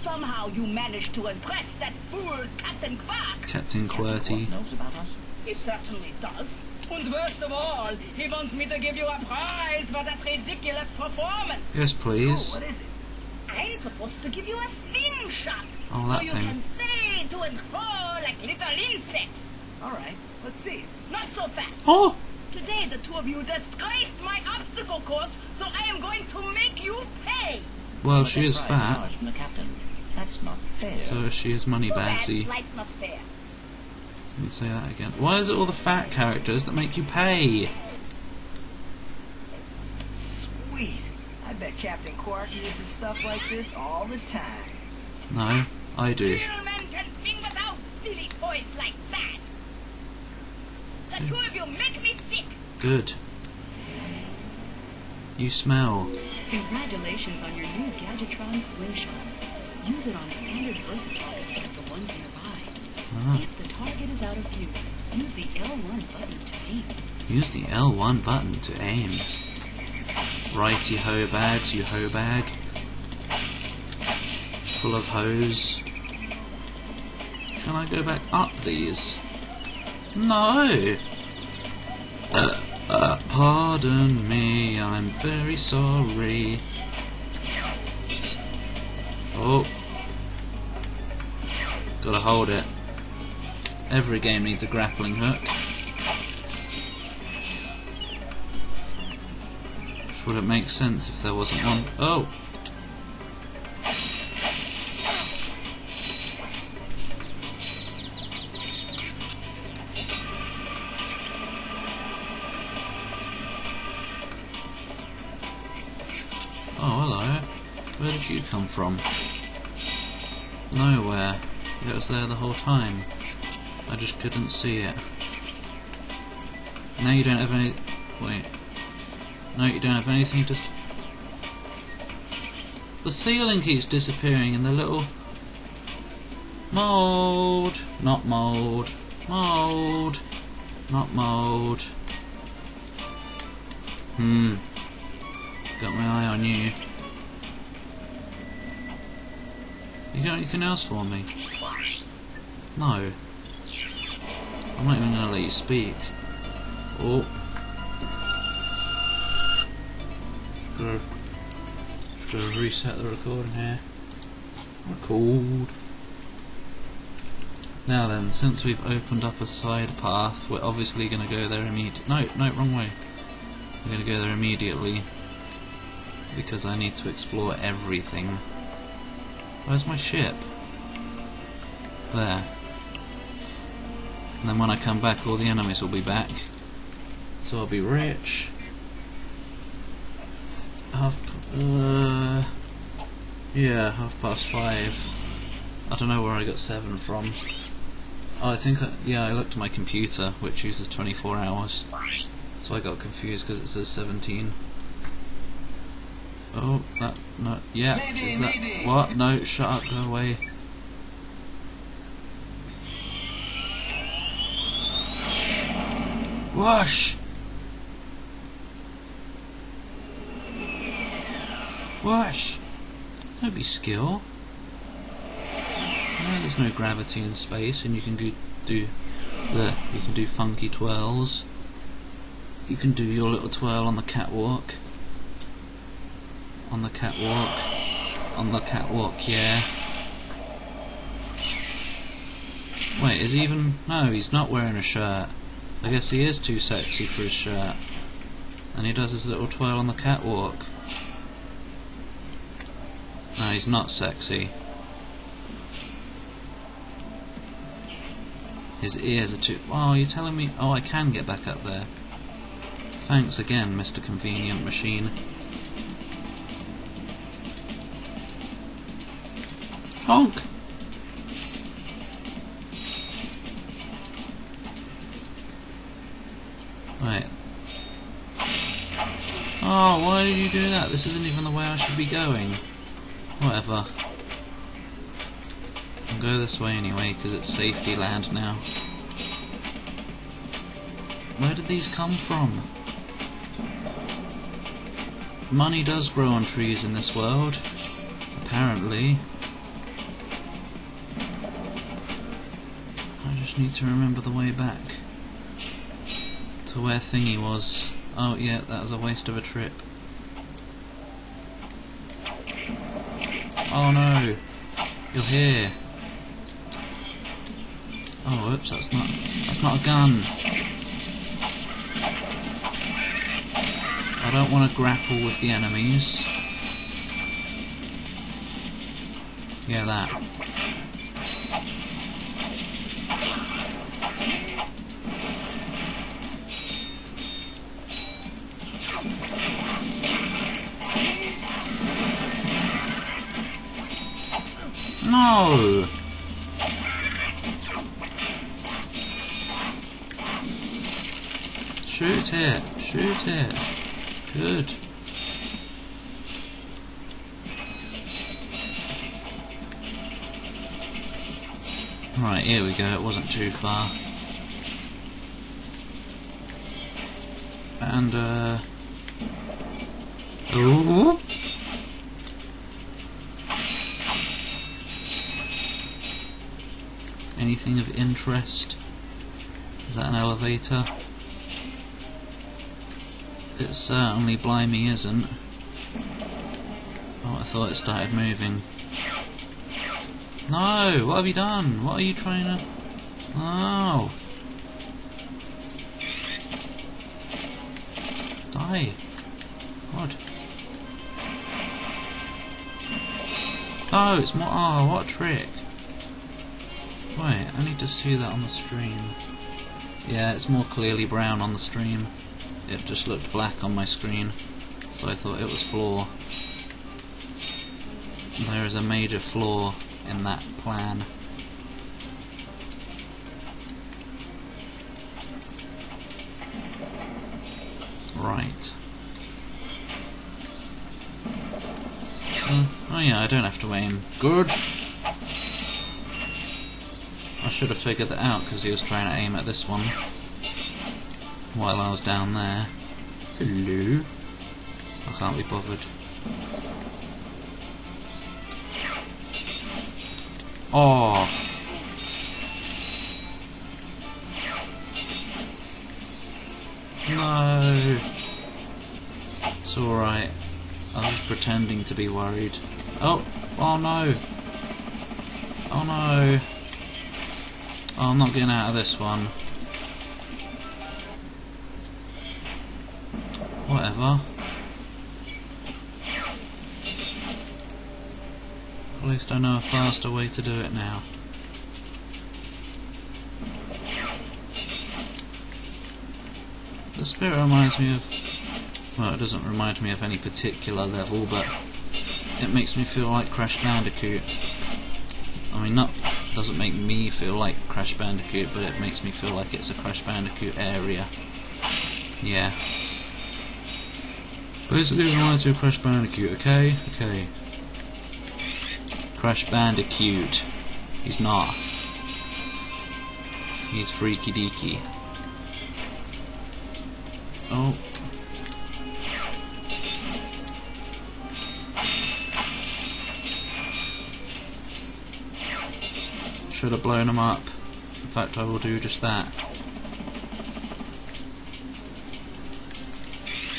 somehow you managed to impress that fool Captain Quark. Captain QWERTY. knows about us? He certainly does. And worst of all, he wants me to give you a prize for that ridiculous performance. Yes, please. Oh, what is it? I'm supposed to give you a swing shot. Oh, that so you thing. can sway to and fro like little insects. All right, let's see it. Not so fast. Oh! Today the two of you disgraced my obstacle course, so I am going to make you pay. Well, But she that is prize fat, ours from the captain. That's not fair. so she is money Too bad, bagsy. life's not fair. Let me say that again. Why is it all the fat characters that make you pay? Sweet. I bet Captain Quark uses stuff like this all the time. No, I do. Real men can swing without silly toys like that. The two of you make me sick. Good. You smell. Congratulations on your new Gadgetron Swing Shot. Use it on standard Versa targets like the ones nearby. Ah. If the target is out of view, use the L1 button to aim. Use the L1 button to aim. Righty ho bags, you ho bag. Full of hose. Can I go back up these? No! Pardon me, I'm very sorry. Oh. Gotta hold it. Every game needs a grappling hook. Would it make sense if there wasn't one? Oh! Oh, hello. Where did you come from? Nowhere. It was there the whole time. I just couldn't see it. Now you don't have any... Wait. No, you don't have anything to... The ceiling keeps disappearing in the little... Mould! Not mould. Mould! Not mould. Got my eye on you. You got anything else for me? No. I'm not even gonna let you speak. Oh. Gotta reset the recording here. Record. Now then, since we've opened up a side path, we're obviously gonna go there immediately. No, wrong way. We're gonna go there immediately because I need to explore everything. Where's my ship? There. And then when I come back, all the enemies will be back. So I'll be rich. Yeah, 5:30. I don't know where I got 7 from. Oh, I think, I looked at my computer, which uses 24 hours. So I got confused because it says 17. Oh, no, yeah, is that, what? No, shut up, go away. Whoosh! Whoosh! Don't be skill. No, there's no gravity in space, and you can do you can do funky twirls. You can do your little twirl on the catwalk. On the catwalk. On the catwalk, yeah. Wait, is he even... No, he's not wearing a shirt. I guess he is too sexy for his shirt. And he does his little twirl on the catwalk. No, he's not sexy. His ears are too... Oh, you're telling me... Oh, I can get back up there. Thanks again, Mr. Convenient Machine. Honk! Right. Oh, why did you do that? This isn't even the way I should be going. Whatever. I'll go this way anyway, because it's safety land now. Where did these come from? Money does grow on trees in this world. Apparently. just need to remember the way back to where Thingy was. Oh yeah, that was a waste of a trip. Oh no! You're here! Oh whoops, that's not a gun! I don't want to grapple with the enemies. Yeah, that. No! Shoot it! Shoot it! Good. Right, here we go, it wasn't too far. And, ooh. Anything of interest? Is that an elevator? It certainly blimey isn't. Oh, I thought it started moving. No! What have you done? What are you trying to... Oh! Die! God. Oh, it's more... Oh, what a trick! Wait, I need to see that on the stream. Yeah, it's more clearly brown on the stream. It just looked black on my screen, so I thought it was flaw. There is a major flaw in that plan. Right. Oh yeah, I don't have to aim. Good! I should have figured that out because he was trying to aim at this one while I was down there. Hello? I can't be bothered. Oh! No! It's alright. I was just pretending to be worried. Oh! Oh no! Oh no! Oh, I'm not getting out of this one. Whatever. At least I know a faster way to do it now. The spirit reminds me of... Well, it doesn't remind me of any particular level, but it makes me feel like Crash Bandicoot. I mean, not... doesn't make me feel like Crash Bandicoot, but it makes me feel like it's a Crash Bandicoot area. Yeah. Basically, it reminds me of Crash Bandicoot, okay? Okay. Crash Bandicoot. He's not. He's freaky deaky. Oh. Should have blown him up. In fact, I will do just that.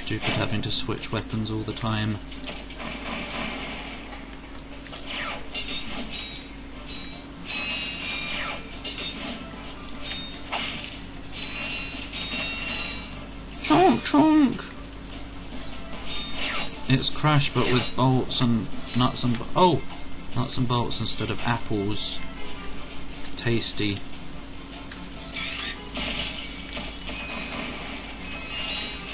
Stupid having to switch weapons all the time. Chonk chonk! It's Crash but with bolts and nuts and nuts and bolts instead of apples. Tasty.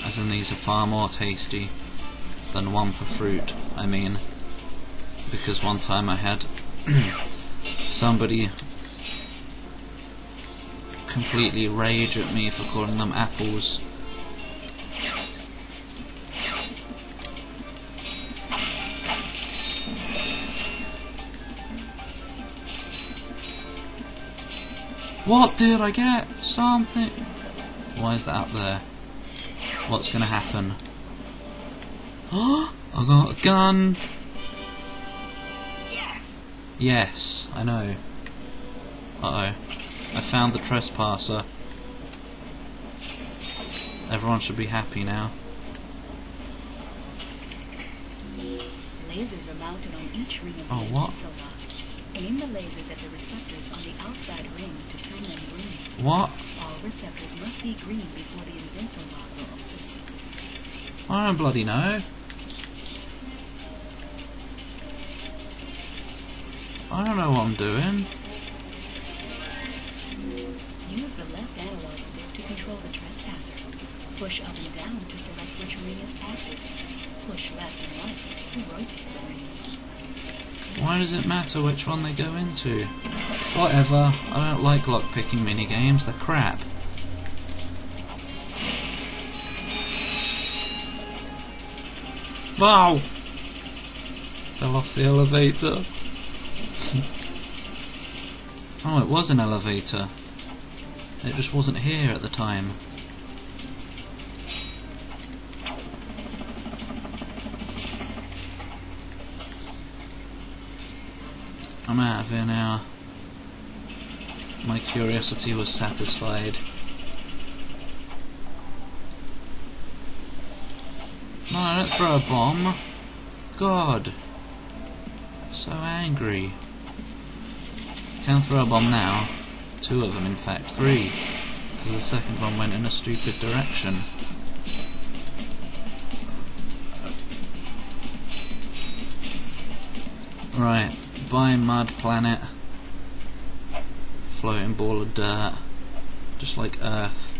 As in, these are far more tasty than Wumpa fruit, I mean. Because one time I had somebody completely rage at me for calling them apples. What did I get? Something. Why is that up there? What's gonna happen? Oh, I got a gun. Yes. Yes, I know. Uh oh. I found the trespasser. Everyone should be happy now. Lasers are mounted on each ring of the Oh, what? Invincible lock. Aim the lasers at the receptors on the outside ring to turn them green. What? All receptors must be green before the Invincible lock will open. I don't bloody know. I don't know what I'm doing. Use the left analog stick to control the trespasser. Push up and down to select which ring is active. Push left and right to rotate the ring. Why does it matter which one they go into? Whatever. I don't like lockpicking minigames. They're crap. Wow! Fell off the elevator. Oh, it was an elevator. It just wasn't here at the time. I'm out of here now. My curiosity was satisfied. No, don't throw a bomb. God. So angry. Can throw a bomb now. 2 of them, in fact. 3. Because the second one went in a stupid direction. Right. Bye, mud planet. Floating ball of dirt. Just like Earth.